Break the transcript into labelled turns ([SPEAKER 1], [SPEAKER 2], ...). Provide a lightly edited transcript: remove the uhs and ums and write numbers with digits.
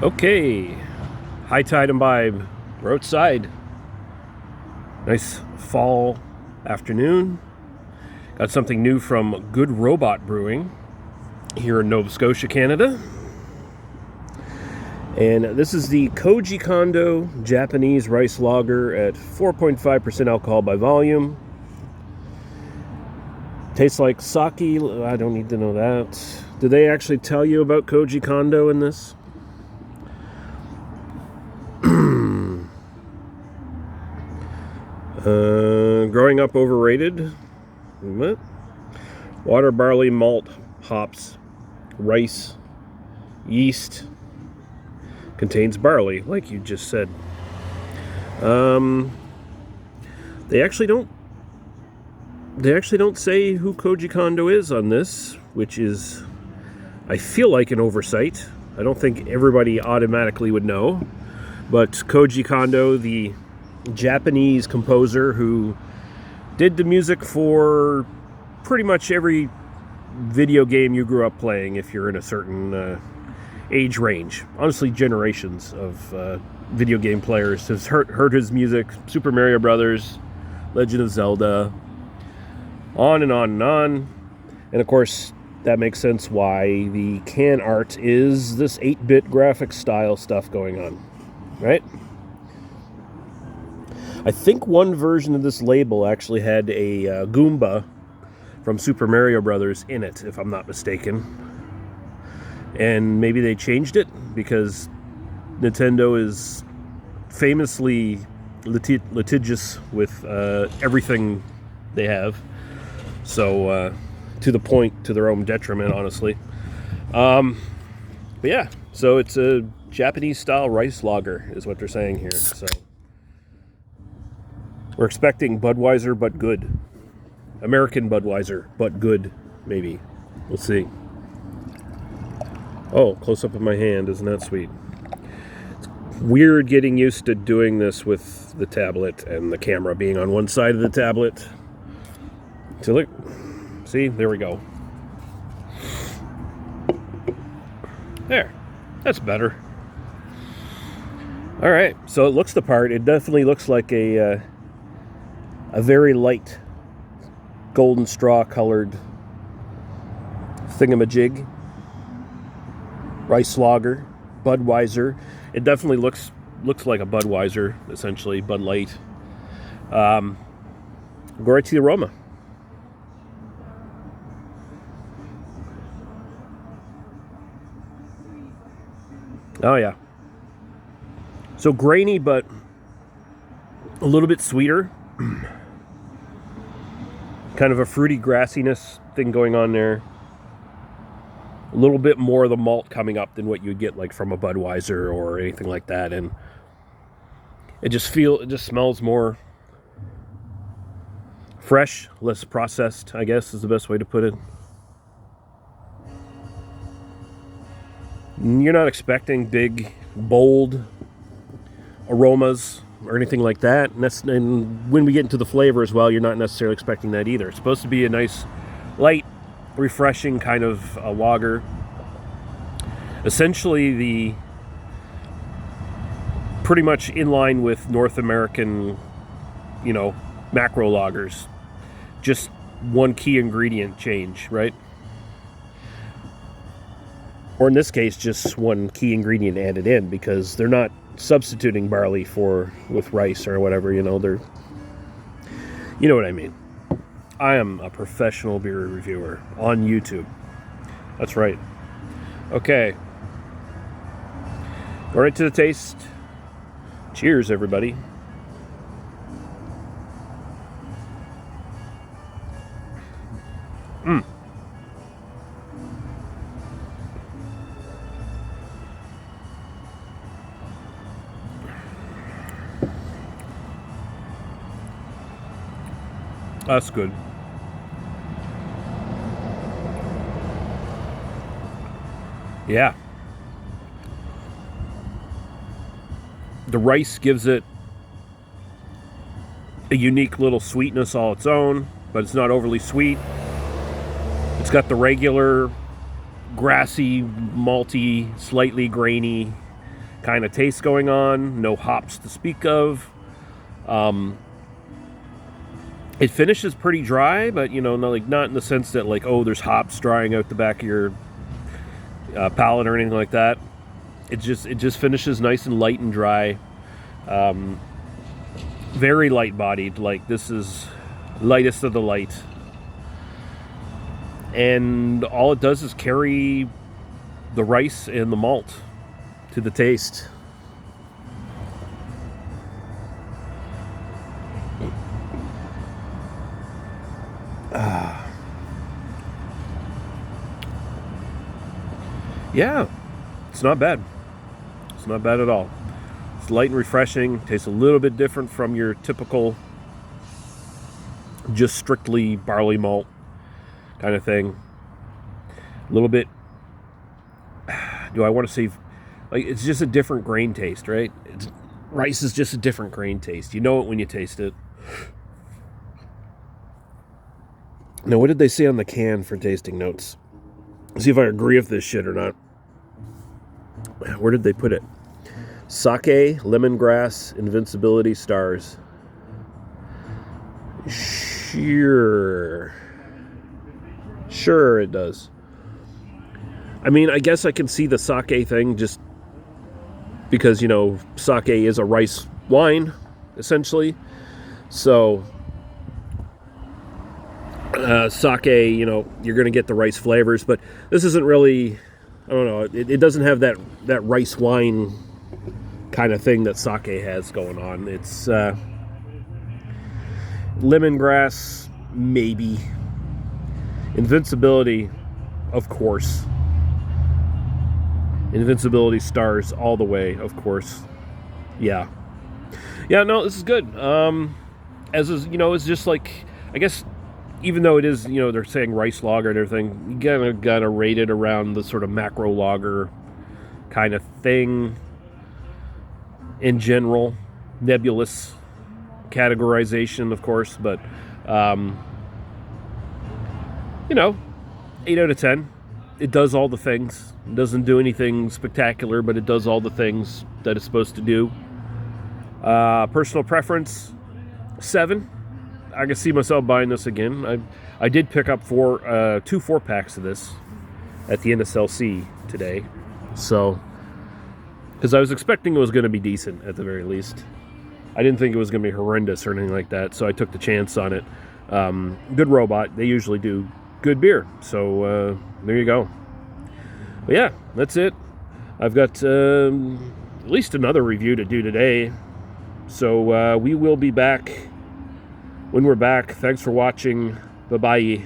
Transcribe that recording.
[SPEAKER 1] Okay, high tide imbibe. We're outside. Nice fall afternoon. Got something new from Good Robot Brewing here in Nova Scotia, Canada. And this is the Koji Kondo Japanese rice lager at 4.5% alcohol by volume. Tastes like sake. I don't need to know that. Did they actually tell you about Koji Kondo in this? Growing up overrated. What? Water, barley, malt, hops, rice, yeast. Contains barley, like you just said. They actually don't say who Koji Kondo is on this, which is, I feel like, an oversight. I don't think everybody automatically would know. But Koji Kondo, the Japanese composer who did the music for pretty much every video game you grew up playing if you're in a certain age range. Honestly, generations of video game players have heard his music. Super Mario Brothers, Legend of Zelda, on and on and on. And of course, that makes sense why the can art is this 8-bit graphic style stuff going on, right? I think one version of this label actually had a Goomba from Super Mario Brothers in it, if I'm not mistaken. And maybe they changed it because Nintendo is famously litigious with everything they have. So, to the point, to their own detriment, honestly. But yeah, so it's a Japanese-style rice lager, is what they're saying here. So we're expecting Budweiser, but good. American Budweiser, but good, maybe. We'll see. Oh, close up of my hand, isn't that sweet? It's weird getting used to doing this with the tablet and the camera being on one side of the tablet. So look, see, there we go. There, that's better. All right, so it looks the part. It definitely looks like a very light golden straw colored thingamajig. Rice lager, Budweiser. It definitely looks like a Budweiser, essentially, Bud Light. Go right to the aroma. Oh yeah. So grainy, but a little bit sweeter. Kind of a fruity grassiness thing going on there. A little bit more of the malt coming up than what you'd get like from a Budweiser or anything like that, and it just smells more fresh, less processed, I guess is the best way to put it. You're not expecting big, bold aromas or anything like that, and when we get into the flavor as well, you're not necessarily expecting that either. It's supposed to be a nice, light, refreshing kind of a lager. Essentially, pretty much in line with North American, macro lagers. Just one key ingredient change, right? Or in this case, just one key ingredient added in, because they're not substituting barley with rice or whatever, they're, you know what I mean. I am a professional beer reviewer on YouTube. That's right. Okay. Go right to the taste. Cheers, everybody. That's good. Yeah. The rice gives it a unique little sweetness all its own, but it's not overly sweet. It's got the regular grassy, malty, slightly grainy kind of taste going on. No hops to speak of. It finishes pretty dry, but not in the sense that there's hops drying out the back of your palate or anything like that. It just finishes nice and light and dry. Very light bodied. Like, this is lightest of the light. And all it does is carry the rice and the malt to the taste. Yeah, it's not bad. It's not bad at all. It's light and refreshing. Tastes a little bit different from your typical just strictly barley malt kind of thing. A little bit, do I want to say, it's just a different grain taste, right? Rice is just a different grain taste. You know it when you taste it. Now, what did they say on the can for tasting notes? See if I agree with this shit or not. Where did they put it? Sake, lemongrass, invincibility, stars. Sure it does. I mean, I guess I can see the sake thing just because, sake is a rice wine, essentially. So, sake, you're going to get the rice flavors, but this isn't really, I don't know, it doesn't have that rice wine kind of thing that sake has going on. It's lemongrass, maybe. Invincibility, of course. Invincibility, stars all the way, of course. Yeah, no, this is good. As is, it's just like, I guess, even though it is, they're saying rice lager and everything, you gotta rate it around the sort of macro lager kind of thing. In general, nebulous categorization, of course, but 8 out of 10. It does all the things. It doesn't do anything spectacular, but it does all the things that it's supposed to do. Personal preference, 7. I can see myself buying this again. I did pick up 2 4-packs of this at the NSLC today. So, because I was expecting it was going to be decent at the very least. I didn't think it was going to be horrendous or anything like that, so I took the chance on it. Good robot. They usually do good beer. So, there you go. But yeah, that's it. I've got at least another review to do today. So, we will be back when we're back. Thanks for watching. Bye-bye.